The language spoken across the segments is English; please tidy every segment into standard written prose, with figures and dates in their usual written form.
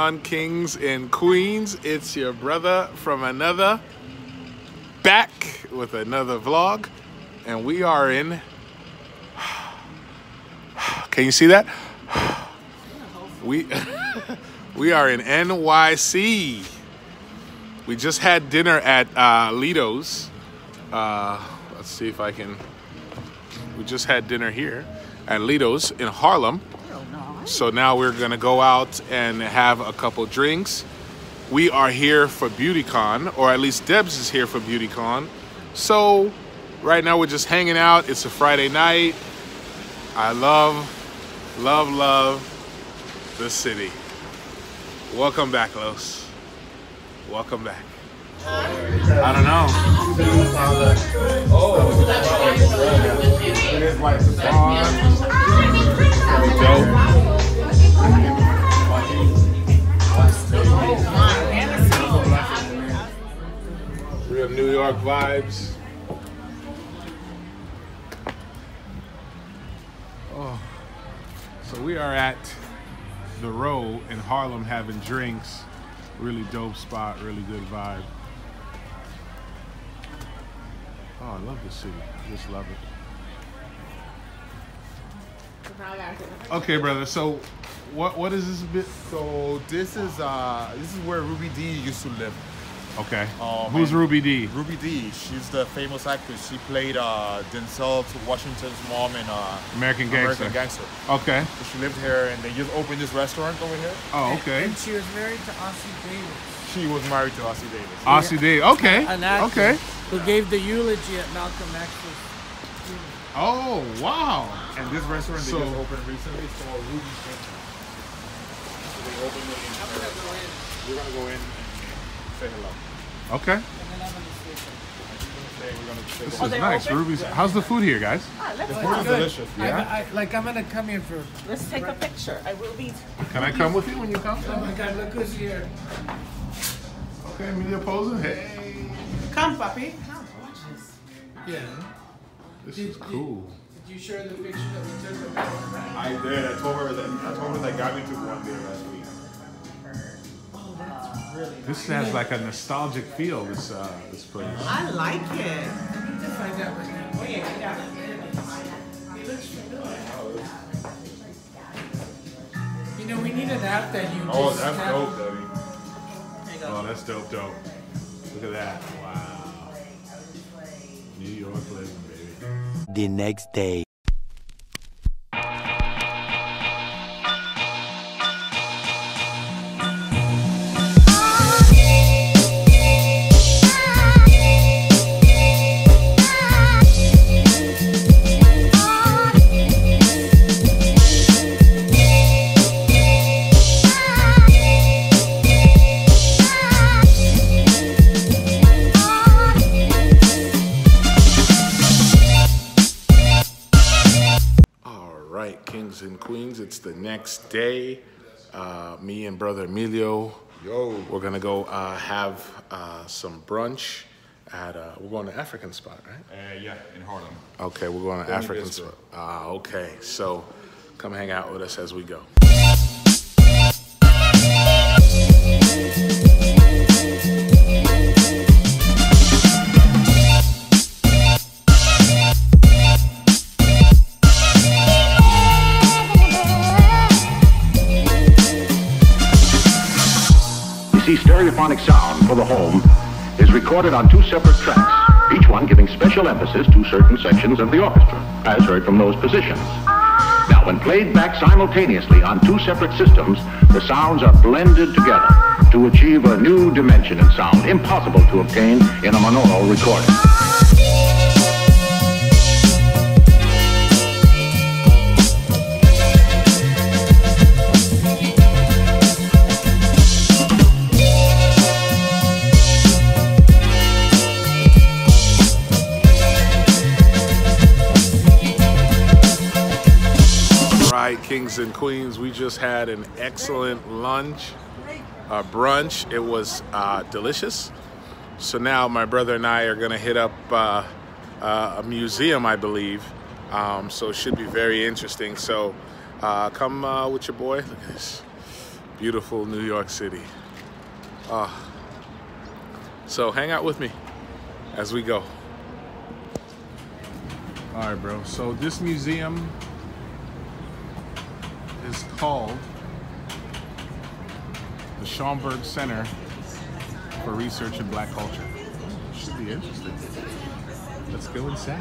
on, kings and queens? It's your brother from another, back with another vlog, and we are in, can you see that? We are in NYC. We just had dinner at Lido's. Let's see if I can, we just had dinner here at Lido's in Harlem. So now we're gonna go out and have a couple drinks. We are here for BEAUTYCON, or at least Debs is here for BEAUTYCON. So right now we're just hanging out. It's a Friday night. I love the city. Welcome back, Los. Welcome back. I don't know. It is like real New York vibes. Oh, so we are at the Row in Harlem having drinks. Really dope spot, really good vibe. Oh, I love this city. I just love it. Okay, brother. So, what is this bit? So this is where Ruby Dee used to live. Okay. Who's Ruby Dee? Ruby Dee. She's the famous actress. She played Denzel Washington's mom in American Gangster. Okay. So she lived here, and they just opened this restaurant over here. Oh, okay. And she was married to Ossie Davis. She was married to Ossie Davis. Ossie Davis. Okay. An actor okay. who gave the eulogy at Malcolm X's. Oh, wow. And this restaurant they just opened recently is called Ruby Center. So they opened it in. I'm gonna go in. We're gonna go in and say hello. Okay. And then I'm gonna say this is nice. Ruby's. How's the food here, guys? The food is delicious. Yeah. I'm gonna come here for. Let's take a picture. I will be. Can I come with you when you come? Oh my God! Look who's here. Okay, media posing. Hey. Come, puppy. Come, watch this. Yeah. This is cool. Did you share the picture that we took of that? I did. I told her that Gabby took one there last week. Oh, that's really nice. This has like a nostalgic feel. This place. I like it. I need to find out what name. Oh yeah. He looks familiar. You know, we need an app that you. Oh, just that's have. dope, Debbie. There you go. Oh, that's dope. Look at that. Wow. New York living, baby. The next day. Kings and queens, it's the next day. Me and brother Emilio, we're gonna go have some brunch at we're going to African spot, right? Yeah, in Harlem. Okay, we're going to African spot. Okay, so come hang out with us as we go. Stereophonic sound for the home is recorded on two separate tracks, each one giving special emphasis to certain sections of the orchestra, as heard from those positions. Now, when played back simultaneously on two separate systems, the sounds are blended together to achieve a new dimension in sound, impossible to obtain in a monaural recording. Kings and queens, we just had an excellent lunch, brunch. It was delicious. So now my brother and I are gonna hit up a museum, I believe. So it should be very interesting. So come with your boy. Look at this. Beautiful New York City. So hang out with me as we go. All right, bro. So this museum is called the Schomburg Center for Research in Black Culture. Should be interesting. Let's go inside.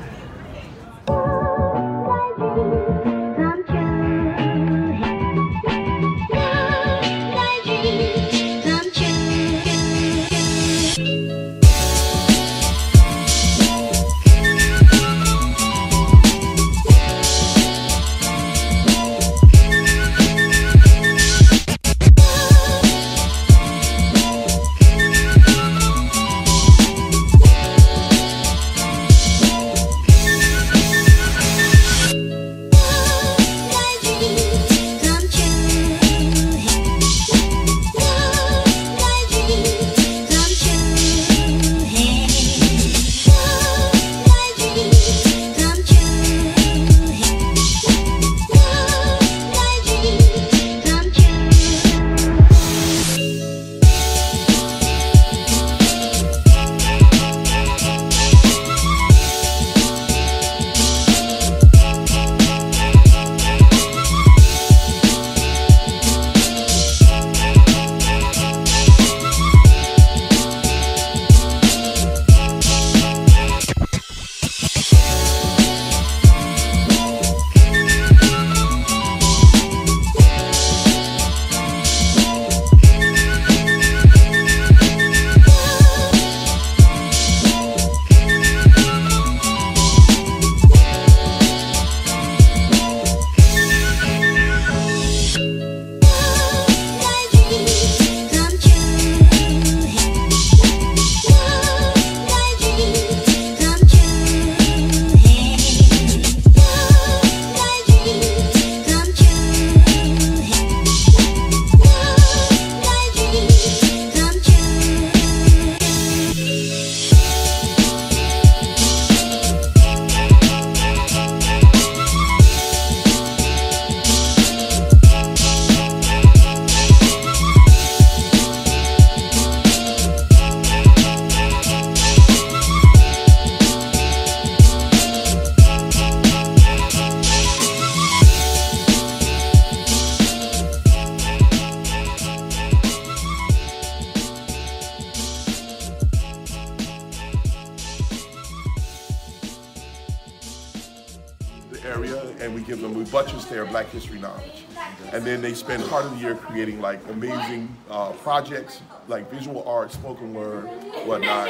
Area, and we buttress their Black history knowledge. And then they spend part of the year creating like amazing projects, like visual art, spoken word, whatnot.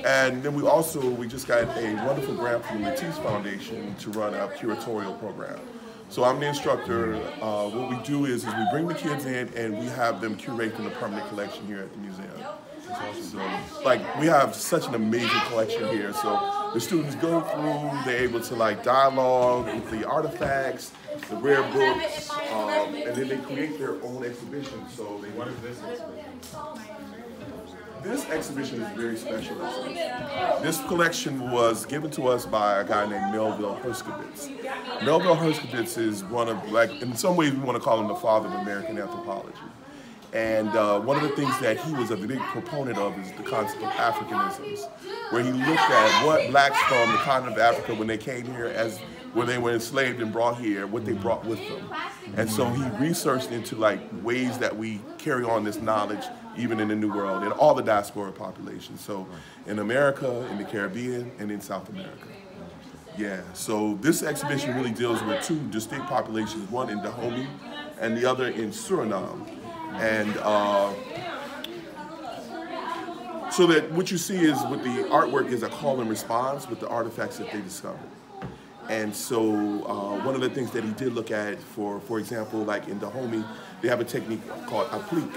And then we just got a wonderful grant from the Matisse Foundation to run a curatorial program. So I'm the instructor. What we do is we bring the kids in and we have them curate in the permanent collection here at the museum. So, like, we have such an amazing collection here. So the students go through, they're able to like dialogue with the artifacts, the rare books, and then they create their own exhibition. So what is this exhibition? This exhibition is very special. This collection was given to us by a guy named Melville Herskovits. Melville Herskovits is one of, like, in some ways we want to call him the father of American anthropology. And one of the things that he was a big proponent of is the concept of Africanisms, where he looked at what blacks from the continent of Africa, when they came here, when they were enslaved and brought here, what they brought with them. And so he researched into like ways that we carry on this knowledge even in the New World, in all the diaspora populations. So in America, in the Caribbean, and in South America. Yeah, so this exhibition really deals with two distinct populations, one in Dahomey and the other in Suriname. And so that what you see is with the artwork is a call and response with the artifacts that they discovered. And so one of the things that he did look at, for example, like in Dahomey, they have a technique called applique,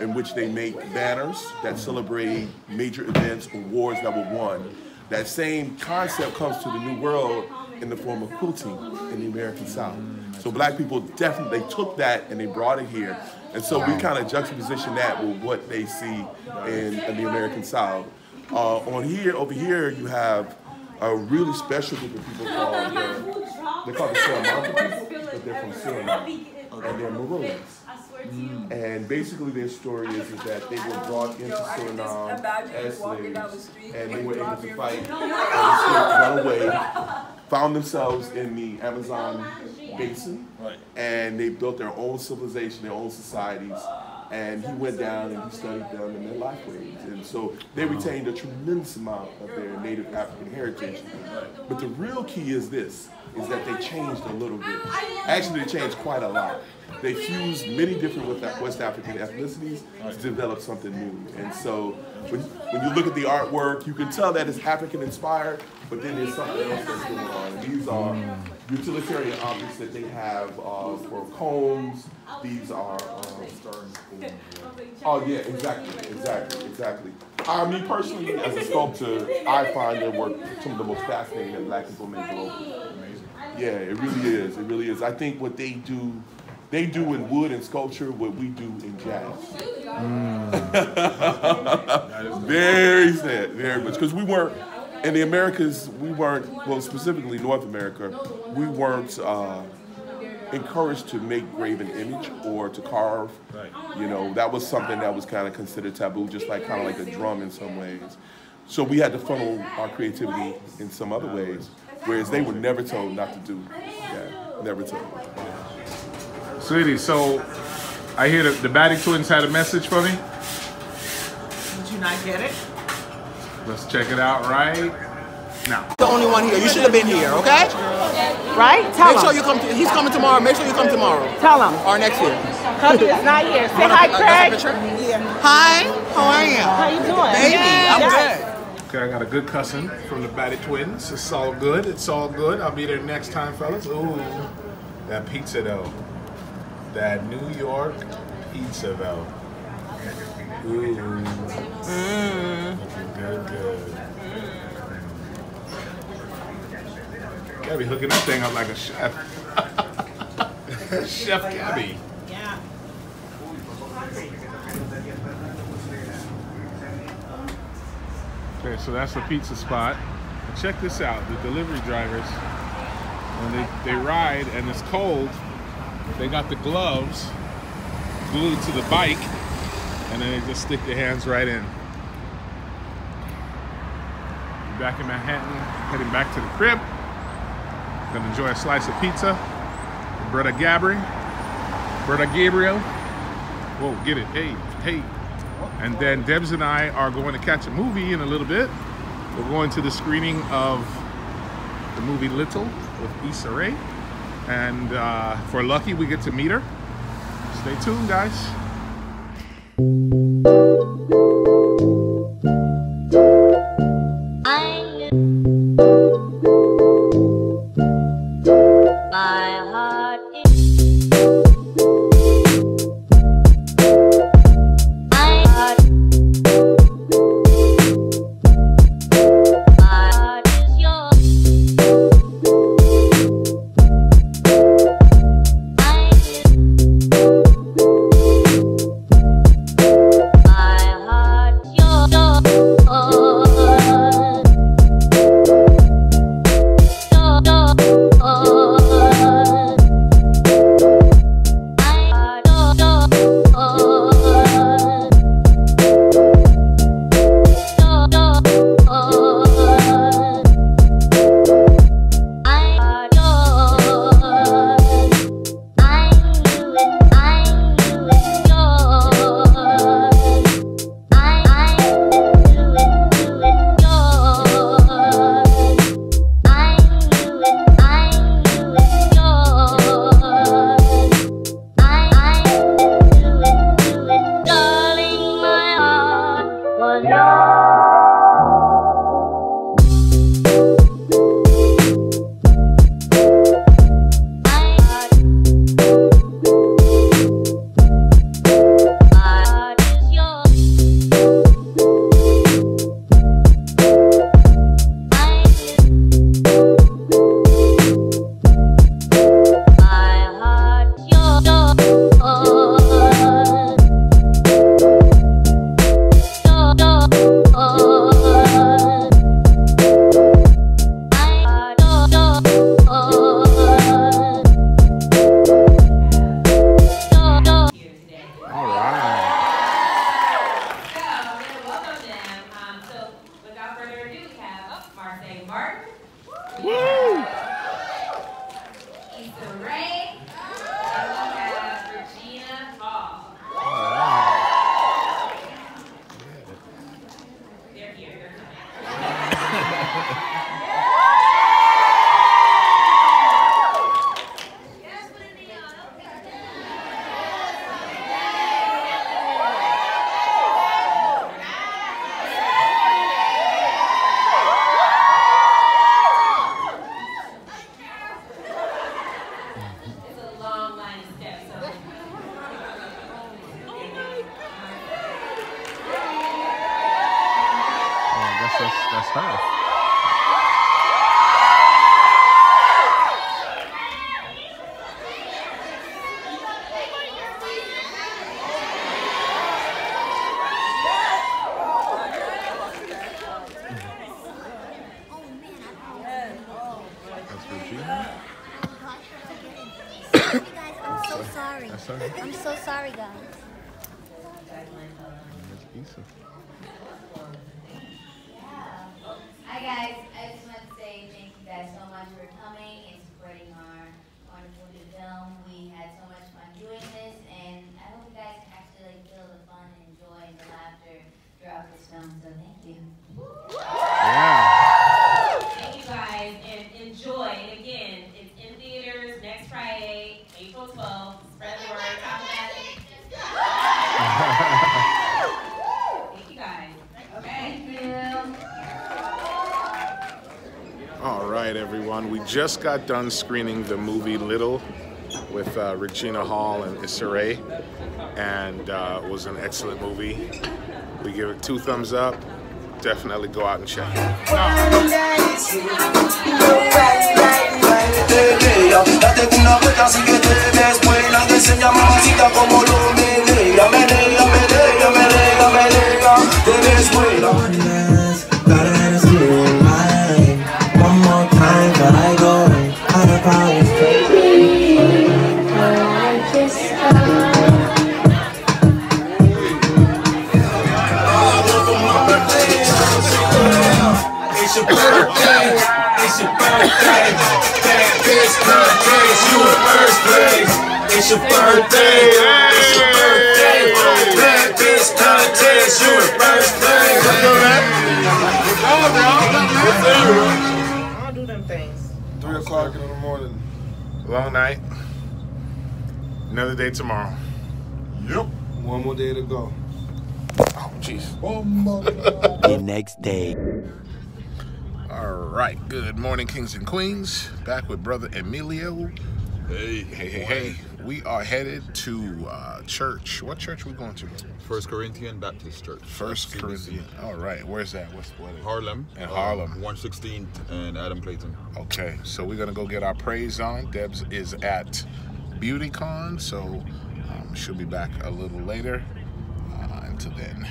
in which they make banners that celebrate major events, awards that were won. That same concept comes to the New World in the form of quilting in the American South. So black people definitely, they took that and they brought it here. And so we kind of juxtaposition that with what they see in the American South. Over here, you have a really special group of people called, they're called the Suriname people, but they're from Suriname, and they're Maroons. And basically their story is that they were brought into Suriname as slaves, and they were able to fight, run away, found themselves in the Amazon basin, and they built their own civilization, their own societies. And he went down and he studied them and their lifeways. And so they retained a tremendous amount of their native African heritage. But the real key is this, is that they changed a little bit. Actually, they changed quite a lot. They fused many different West African ethnicities to develop something new. And so when you look at the artwork, you can tell that it's African inspired, but then there's something else that's going on. And these are utilitarian objects that they have for combs. These are oh yeah, exactly. Me personally, as a sculptor, I find their work some of the most fascinating that Black people make globally. Yeah, it really is. I think what they do in wood and sculpture what we do in jazz. Very sad, very much. Because we weren't, in the Americas, well, specifically North America, we weren't encouraged to make graven image or to carve. You know, that was something that was kind of considered taboo, just like kind of like a drum in some ways. So we had to funnel our creativity in some other ways, whereas they were never told not to do. Yeah, never told. Sweetie, so I hear the BADDIE Twins had a message for me. Did you not get it? Let's check it out right now. The only one here. You should have been here, okay? Right? Tell him. Make sure you come. He's coming tomorrow. Make sure you come tomorrow. Tell him. Or next year. Cubby's not here. Say hi, Craig. Hi. How are you? How you doing? Baby, I'm good. Okay, I got a good cousin from the BADDIE Twins. It's all good. It's all good. I'll be there next time, fellas. Ooh, that pizza though. That New York pizza though. Ooh. Looking good. Gotta be hooking that thing up like a chef. Chef Gabby. Yeah. Okay, so that's the pizza spot. And check this out, the delivery drivers, when they ride and it's cold, they got the gloves glued to the bike, and then they just stick their hands right in. Back in Manhattan, heading back to the crib. Gonna enjoy a slice of pizza. Brother Gabriel. Whoa, get it, hey. And then Debs and I are going to catch a movie in a little bit. We're going to the screening of the movie Little with ISSA. And if we're lucky, we get to meet her. Stay tuned, guys. Oh That's her. That's Regina. I'm so sorry. That's her. I'm so sorry, guys. That's ISSA. Hi guys, I just want to say thank you guys so much for coming and supporting our wonderful new film. We had so much fun doing this, and I hope you guys actually feel the fun and joy and the laughter throughout this film. So thank you. Yeah. Thank you guys, and enjoy. And again, it's in theaters next Friday, April 12th. Spread the word. Talk about it. Thank you guys. Thank you. All right, everyone. We just got done screening the movie Little with Regina Hall and ISSA, and it was an excellent movie. We give it 2 thumbs up. Definitely go out and check it out. One more time, but I go out of power. It's your birthday. It's your birthday. Bad bitch contest, you in first place. It's your birthday. It's your birthday. Bad bitch contest, you in first place. I'll do them things. 3 o'clock in the morning. Long night. Another day tomorrow. Yep. One more day to go. Oh, jeez. The next day. All right. Good morning, kings and queens. Back with Brother Emilio. Hey. We are headed to church. What church are we going to? First Corinthian Baptist Church. First Corinthian. All right. Where's that? What Harlem. In Harlem. 116th and Adam Clayton. Okay. So we're going to go get our praise on. Debs is at BEAUTYCON, so she'll be back a little later. Until then.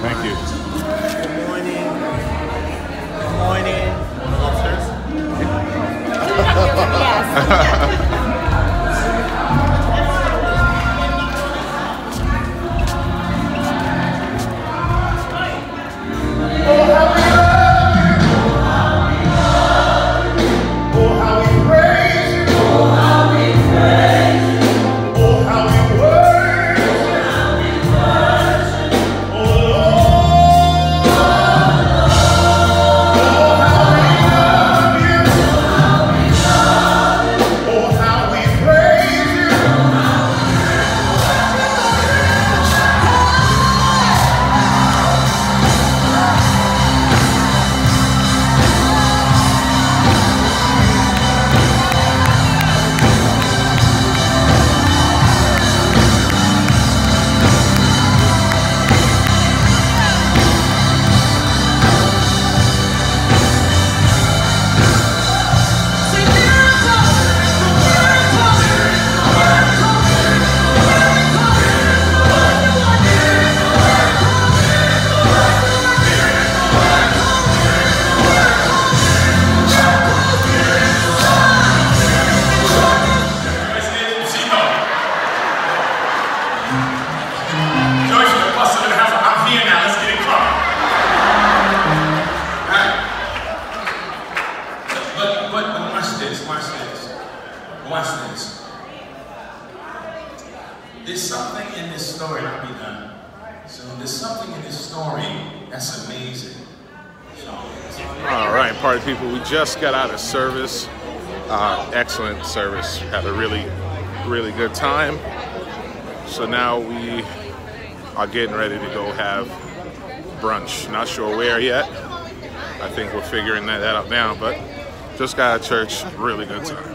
Thank you. Good morning. Good morning. Upstairs? Yes. Oh, party people. We just got out of service. Excellent service. Had a really, really good time. So now we are getting ready to go have brunch. Not sure where yet. I think we're figuring that out now, but just got out of church. Really good time.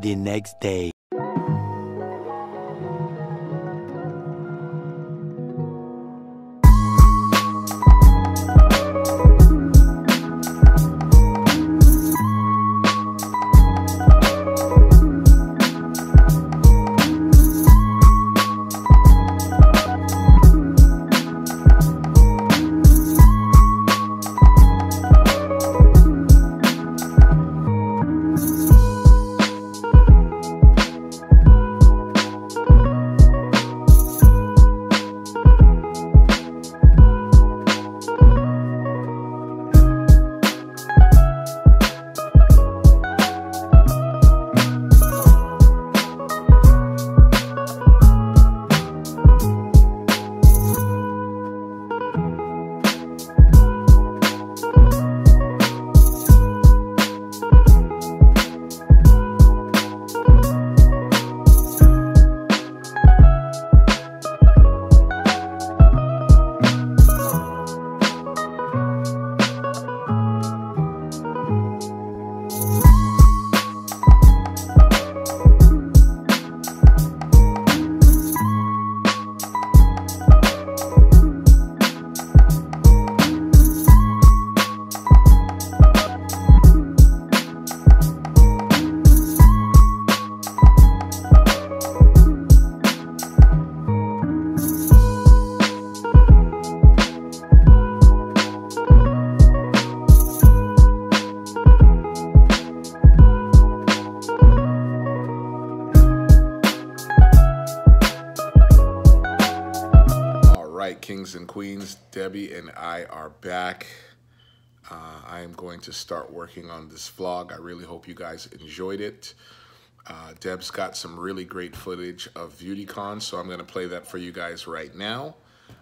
The next day. Kings and Queens, Debbie and I are back. I am going to start working on this vlog. I really hope you guys enjoyed it. Deb's got some really great footage of BEAUTYCON, so I'm going to play that for you guys right now.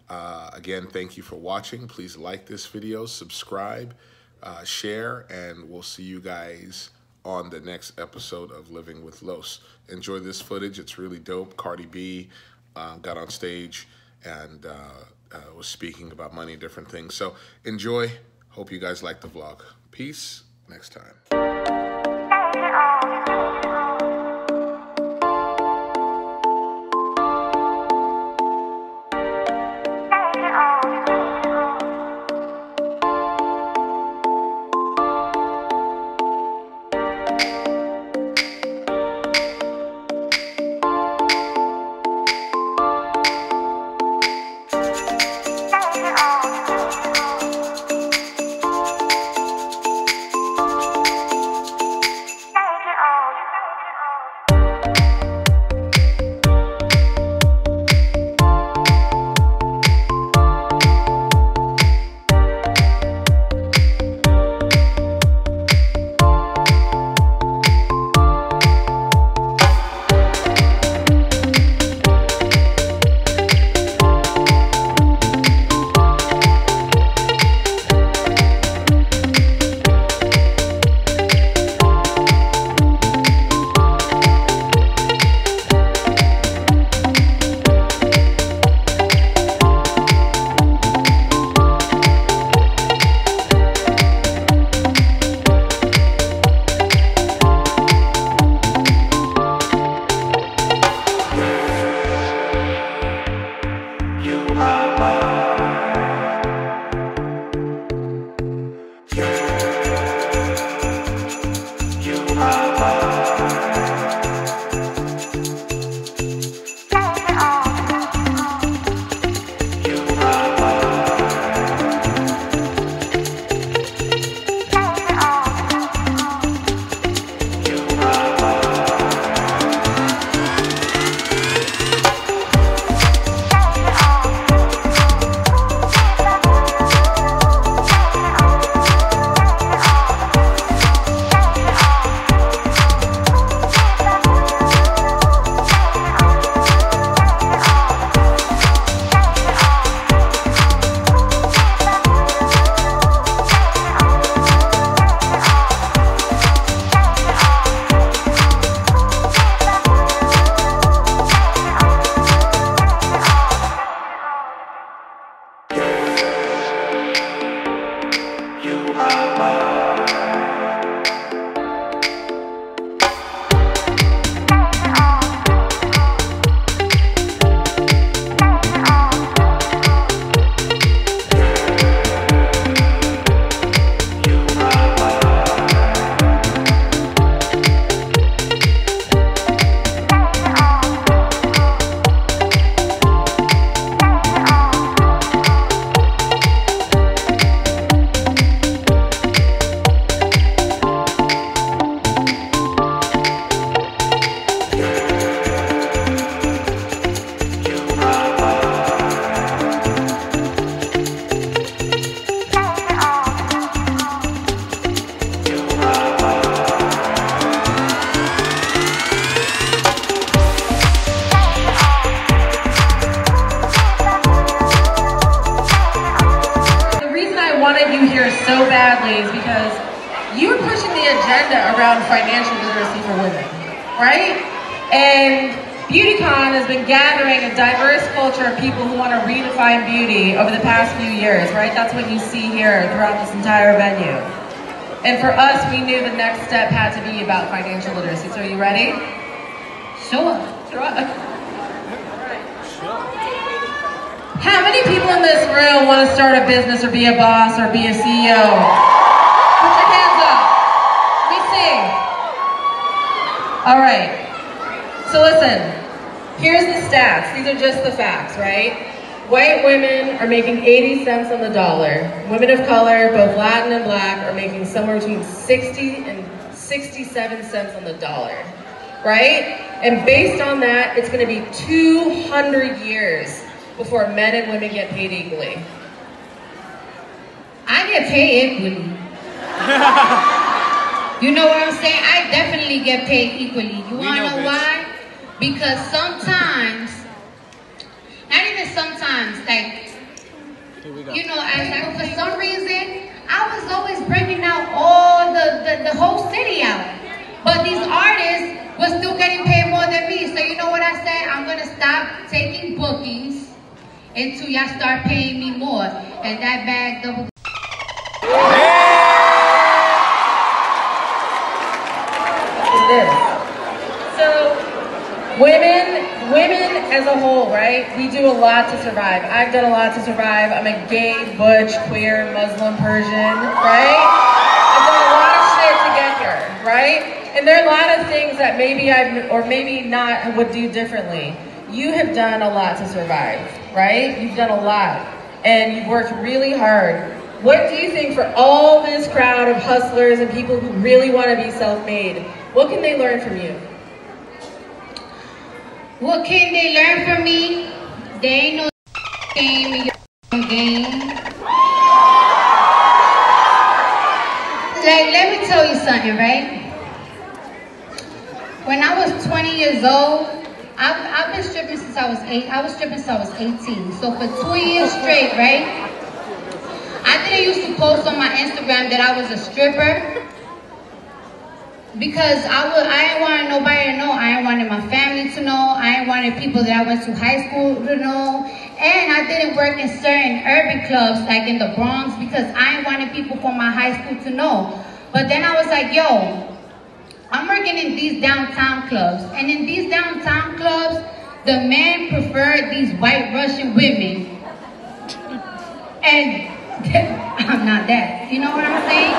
Again, thank you for watching. Please like this video, subscribe, share, and we'll see you guys on the next episode of Living with Los. Enjoy this footage. It's really dope. Cardi B got on stage and was speaking about money and different things. So enjoy. Hope you guys like the vlog. Peace. Next time. so badly is because you're pushing the agenda around financial literacy for women, right? And BEAUTYCON has been gathering a diverse culture of people who want to redefine beauty over the past few years, right? That's what you see here throughout this entire venue. And for us, we knew the next step had to be about financial literacy. So are you ready? Sure. How many people in this room want to start a business or be a boss or be a CEO? Put your hands up. Let me see. All right. So listen, here's the stats. These are just the facts, right? White women are making 80 cents on the dollar. Women of color, both Latin and Black, are making somewhere between 60 and 67 cents on the dollar, right? And based on that, it's going to be 200 years before men and women get paid equally. I get paid equally. You know what I'm saying? I definitely get paid equally. You wanna know why? Because sometimes, not even sometimes, like, you know, for some reason, I was always bringing out all the whole city out. But these artists were still getting paid more than me. So you know what I said? I'm gonna stop taking bookings until y'all start paying me more. And that bag double. So women as a whole, right? We do a lot to survive. I've done a lot to survive. I'm a gay, butch, queer, Muslim, Persian, right? I've done a lot of shit to get here, right? And there are a lot of things that maybe or maybe not would do differently. You have done a lot to survive, right? You've done a lot, and you've worked really hard. What do you think for all this crowd of hustlers and people who really want to be self-made, what can they learn from you? What can they learn from me? They ain't no game in your game. Like, let me tell you something, right? When I was 20 years old, I've been stripping since I was 8. I was stripping since I was 18. So for 2 years straight, right? I didn't used to post on my Instagram that I was a stripper because I ain't wanted nobody to know. I ain't wanted my family to know. I ain't wanted people that I went to high school to know. And I didn't work in certain urban clubs like in the Bronx because I ain't wanted people from my high school to know. But then I was like, yo, I'm working in these downtown clubs. And in these downtown clubs, the men prefer these white Russian women. And I'm not that. You know what I'm saying?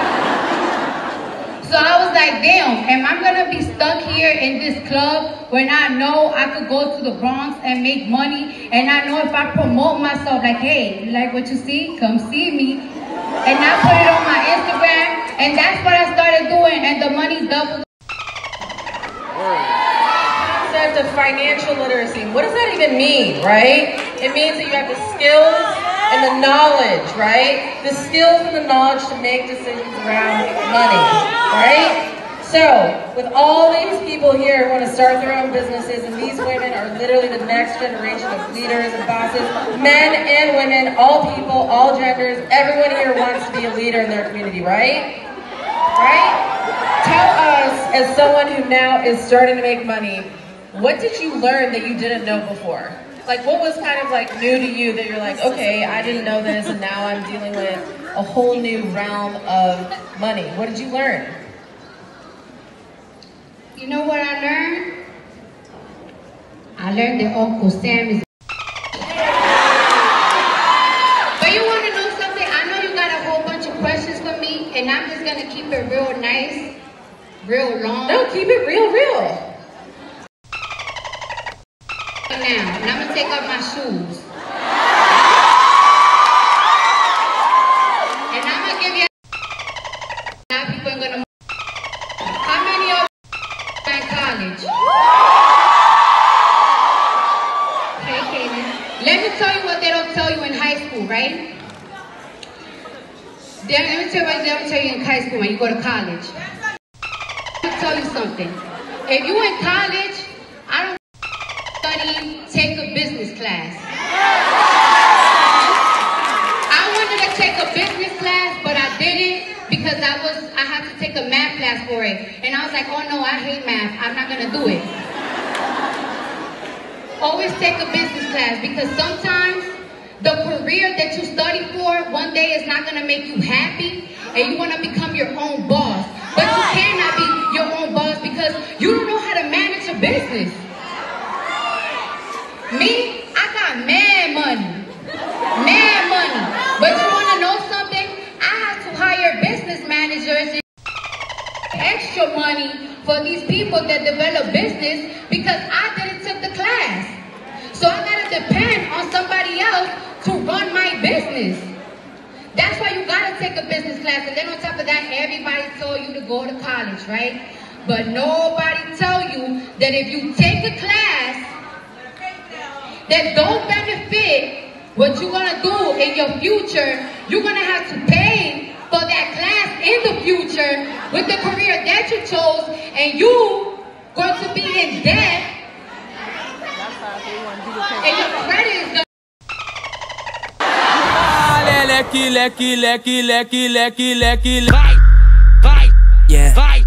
So I was like, damn, am I gonna be stuck here in this club when I know I could go to the Bronx and make money? And I know if I promote myself, like, hey, you like what you see? Come see me. And I put it on my Instagram, and that's what I started doing, and the money doubled. Concept of financial literacy. What does that even mean, right? It means that you have the skills and the knowledge, right? The skills and the knowledge to make decisions around money, right? So, with all these people here who want to start their own businesses, and these women are literally the next generation of leaders and bosses, men and women, all people, all genders, everyone here wants to be a leader in their community, right? Right? Tell us, as someone who now is starting to make money, what did you learn that you didn't know before? Like, what was kind of like new to you that you're like, okay, I didn't know this, and now I'm dealing with a whole new realm of money. What did you learn? You know what I learned? I learned that Uncle Sam is. But you want to know something? I know you got a whole bunch of questions for me, and I'm just gonna keep it real nice, real long. No, keep it real. Now, and I'm gonna take off my shoes. And I'm gonna give you. Now people are gonna. How many of you in college? Okay, Kaden. Let me tell you what they don't tell you in high school, right? Let me tell you what they don't tell you in high school when you go to college. Let me tell you something. If you in college, I don't study, take a business class. I wanted to take a business class, but I didn't because I had to take a math class for it. And I was like, oh no, I hate math. I'm not gonna do it. Always take a business class because sometimes the career that you study for one day is not gonna make you happy and you wanna become your own boss. But you cannot be your own boss because you don't know how to manage a business. Me, I got mad money. But you want to know something? I had to hire business managers and extra money for these people that develop business because I didn't take the class. So I got to depend on somebody else to run my business. That's why you got to take a business class. And then on top of that, everybody told you to go to college, right? But nobody tell you that if you take a class that don't benefit what you're gonna do in your future, you're gonna have to pay for that class in the future with the career that you chose, and you going to be in debt, and your credit is gonna Lecky, lecky, lecky, lecky, lecky, lecky, lecky. Yeah.